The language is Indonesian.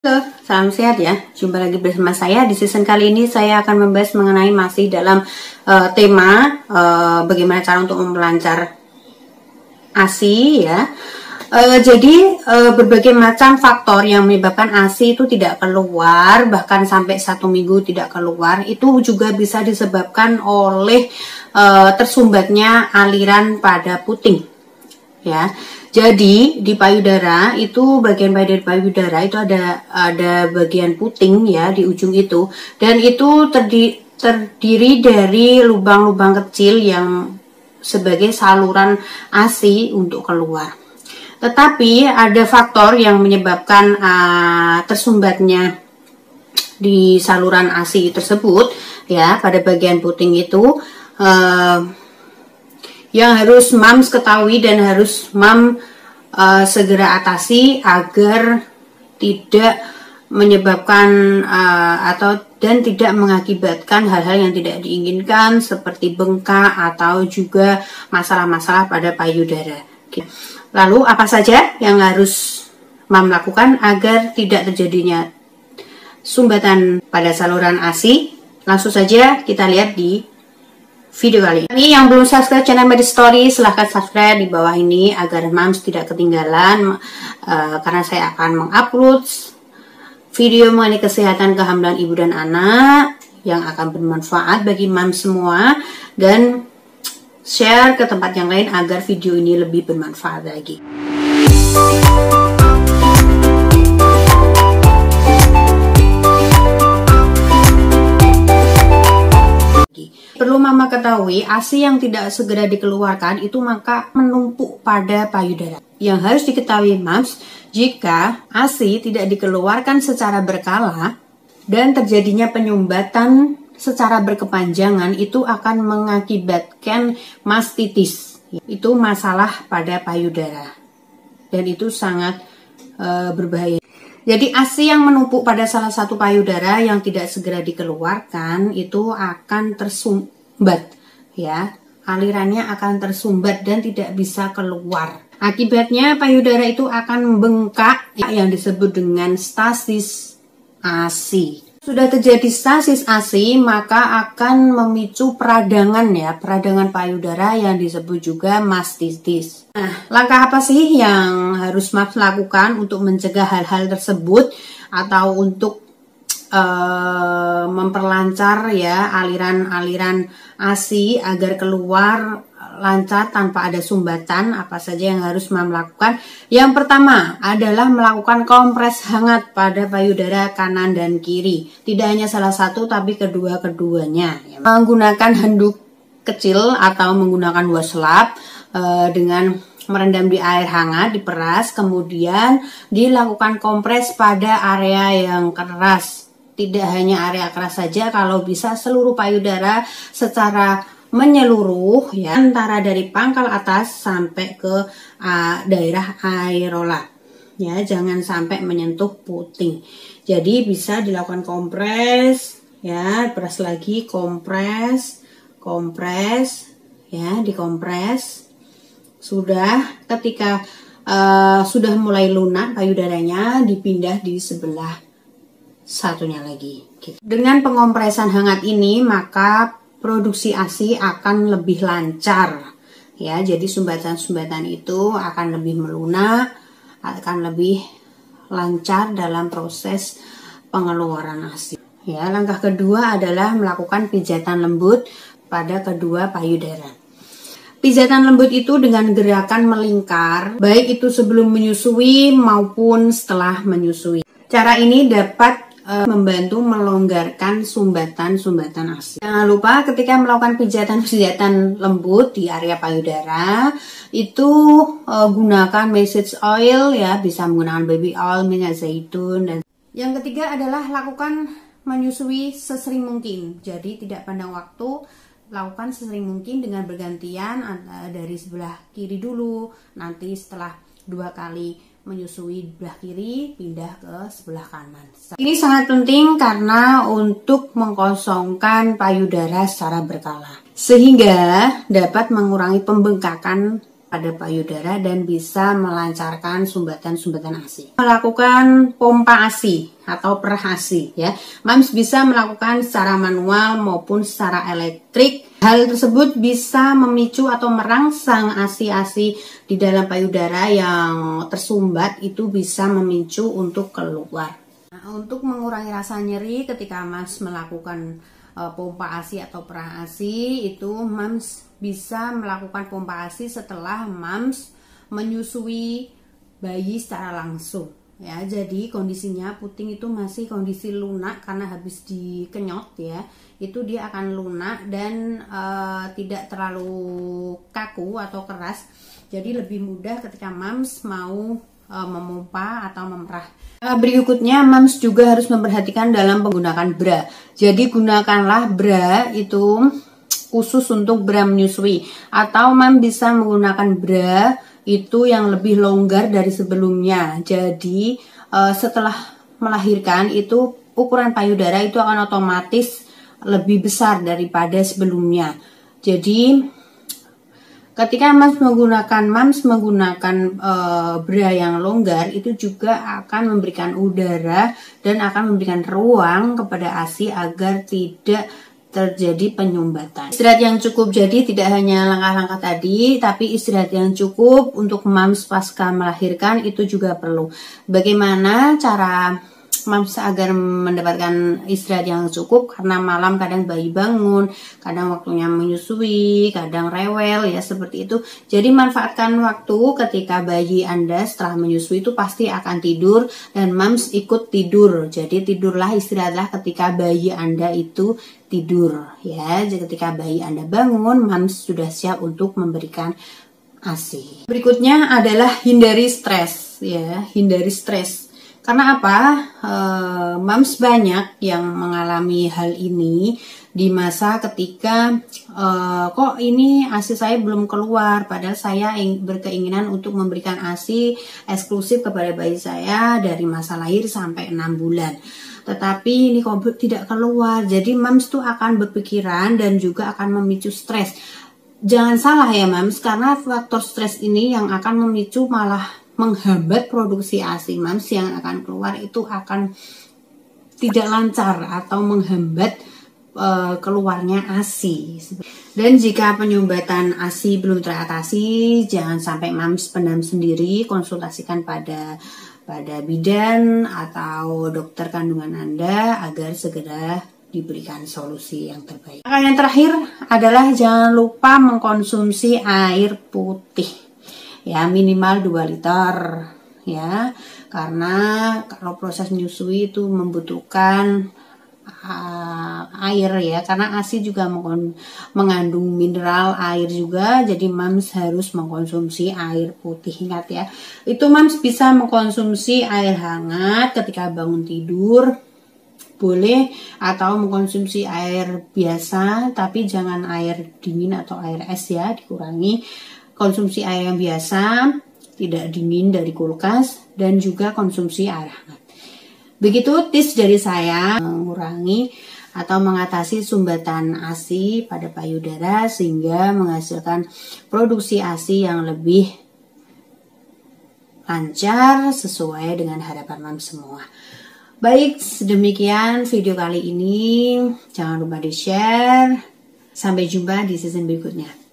Halo, salam sehat ya. Jumpa lagi bersama saya. Di season kali ini saya akan membahas mengenai masih dalam tema bagaimana cara untuk melancar ASI ya. Jadi berbagai macam faktor yang menyebabkan ASI itu tidak keluar, bahkan sampai 1 minggu tidak keluar, itu juga bisa disebabkan oleh tersumbatnya aliran pada puting ya. Jadi di payudara itu, bagian dari payudara itu ada bagian puting ya di ujung itu, dan itu terdiri dari lubang-lubang kecil yang sebagai saluran ASI untuk keluar. Tetapi ada faktor yang menyebabkan tersumbatnya di saluran ASI tersebut ya, pada bagian puting itu, yang harus mams ketahui dan harus segera atasi agar tidak menyebabkan dan tidak mengakibatkan hal-hal yang tidak diinginkan seperti bengkak atau juga masalah-masalah pada payudara. Lalu apa saja yang harus mam lakukan agar tidak terjadinya sumbatan pada saluran ASI? Langsung saja kita lihat di video kali ini. Yang belum subscribe channel Medis Story, silahkan subscribe di bawah ini agar mams tidak ketinggalan, karena saya akan mengupload video mengenai kesehatan kehamilan ibu dan anak yang akan bermanfaat bagi mams semua, dan share ke tempat yang lain agar video ini lebih bermanfaat lagi. Perlu mama ketahui, ASI yang tidak segera dikeluarkan itu maka menumpuk pada payudara. Yang harus diketahui mams, jika ASI tidak dikeluarkan secara berkala dan terjadinya penyumbatan secara berkepanjangan, itu akan mengakibatkan mastitis. Itu masalah pada payudara dan itu sangat berbahaya. Jadi ASI yang menumpuk pada salah satu payudara yang tidak segera dikeluarkan itu akan tersumbat ya. Alirannya akan tersumbat dan tidak bisa keluar. Akibatnya payudara itu akan membengkak yang disebut dengan stasis ASI. Sudah terjadi stasis ASI, maka akan memicu peradangan ya, peradangan payudara yang disebut juga mastitis. Nah, langkah apa sih yang harus mams lakukan untuk mencegah hal-hal tersebut atau untuk memperlancar ya aliran-aliran ASI agar keluar lancar tanpa ada sumbatan? Apa saja yang harus mam lakukan? Yang pertama adalah melakukan kompres hangat pada payudara kanan dan kiri. Tidak hanya salah satu tapi kedua-keduanya. Menggunakan handuk kecil atau menggunakan washcloth dengan merendam di air hangat, diperas, kemudian dilakukan kompres pada area yang keras. Tidak hanya area keras saja, kalau bisa seluruh payudara secara menyeluruh ya, antara dari pangkal atas sampai ke daerah areola ya, jangan sampai menyentuh puting. Jadi bisa dilakukan kompres ya, peras lagi, kompres ya, dikompres. Sudah, ketika sudah mulai lunak payudaranya, dipindah di sebelah satunya lagi. Dengan pengompresan hangat ini maka produksi ASI akan lebih lancar ya, jadi sumbatan-sumbatan itu akan lebih melunak, akan lebih lancar dalam proses pengeluaran ASI ya. Langkah kedua adalah melakukan pijatan lembut pada kedua payudara. Pijatan lembut itu dengan gerakan melingkar, baik itu sebelum menyusui maupun setelah menyusui. Cara ini dapat membantu melonggarkan sumbatan-sumbatan ASI. Jangan lupa ketika melakukan pijatan-pijatan lembut di area payudara itu gunakan massage oil ya, bisa menggunakan baby oil, minyak zaitun. Dan yang ketiga adalah lakukan menyusui sesering mungkin. Jadi tidak pandang waktu, lakukan sesering mungkin dengan bergantian, dari sebelah kiri dulu, nanti setelah 2 kali menyusui belah kiri pindah ke sebelah kanan. Ini sangat penting karena untuk mengkosongkan payudara secara berkala sehingga dapat mengurangi pembengkakan pada payudara dan bisa melancarkan sumbatan-sumbatan ASI. Melakukan pompa ASI atau perah ASI ya. Mams bisa melakukan secara manual maupun secara elektrik. Hal tersebut bisa memicu atau merangsang ASI-ASI di dalam payudara yang tersumbat, itu bisa memicu untuk keluar. Nah, untuk mengurangi rasa nyeri ketika Mams melakukan pompa ASI atau perah ASI, itu Mams bisa melakukan pompa ASI setelah Mams menyusui bayi secara langsung ya. Jadi kondisinya puting itu masih kondisi lunak karena habis dikenyot ya, itu dia akan lunak dan tidak terlalu kaku atau keras. Jadi lebih mudah ketika Mams mau memompa atau memerah. Berikutnya, Mams juga harus memperhatikan dalam menggunakan bra. Jadi gunakanlah bra itu khusus untuk bra menyusui, atau Mams bisa menggunakan bra itu yang lebih longgar dari sebelumnya. Jadi setelah melahirkan itu ukuran payudara itu akan otomatis lebih besar daripada sebelumnya. Jadi ketika Mams menggunakan bra yang longgar, itu juga akan memberikan udara dan akan memberikan ruang kepada ASI agar tidak terjadi penyumbatan. Istirahat yang cukup, jadi tidak hanya langkah-langkah tadi, tapi istirahat yang cukup untuk Mams pasca melahirkan itu juga perlu. Bagaimana cara Mams agar mendapatkan istirahat yang cukup? Karena malam kadang bayi bangun, kadang waktunya menyusui, kadang rewel ya, seperti itu. Jadi manfaatkan waktu ketika bayi Anda setelah menyusui itu pasti akan tidur dan Mams ikut tidur. Jadi tidurlah, istirahatlah ketika bayi Anda itu tidur ya. Jadi ketika bayi Anda bangun, Mams sudah siap untuk memberikan ASI. Berikutnya adalah hindari stres ya, hindari stres. Karena apa? Mams banyak yang mengalami hal ini di masa ketika kok ini ASI saya belum keluar, padahal saya berkeinginan untuk memberikan ASI eksklusif kepada bayi saya dari masa lahir sampai 6 bulan. Tetapi ini kok tidak keluar. Jadi Mams tuh akan berpikiran dan juga akan memicu stres. Jangan salah ya Mams, karena faktor stres ini yang akan memicu malah menghambat produksi ASI. Mams yang akan keluar itu akan tidak lancar atau menghambat keluarnya ASI. Dan jika penyumbatan ASI belum teratasi, jangan sampai Mams pendam sendiri, konsultasikan pada bidan atau dokter kandungan Anda agar segera diberikan solusi yang terbaik. Yang terakhir adalah jangan lupa mengkonsumsi air putih. Ya, minimal 2 liter ya, karena kalau proses menyusui itu membutuhkan air ya, karena ASI juga mengandung mineral air juga. Jadi Mams harus mengkonsumsi air putih. Ingat ya, itu Mams bisa mengkonsumsi air hangat ketika bangun tidur boleh, atau mengkonsumsi air biasa, tapi jangan air dingin atau air es ya, dikurangi. Konsumsi air yang biasa, tidak dingin dari kulkas, dan juga konsumsi air hangat. Begitu tips dari saya mengurangi atau mengatasi sumbatan ASI pada payudara sehingga menghasilkan produksi ASI yang lebih lancar sesuai dengan harapan Mams semua. Baik, demikian video kali ini. Jangan lupa di-share. Sampai jumpa di season berikutnya.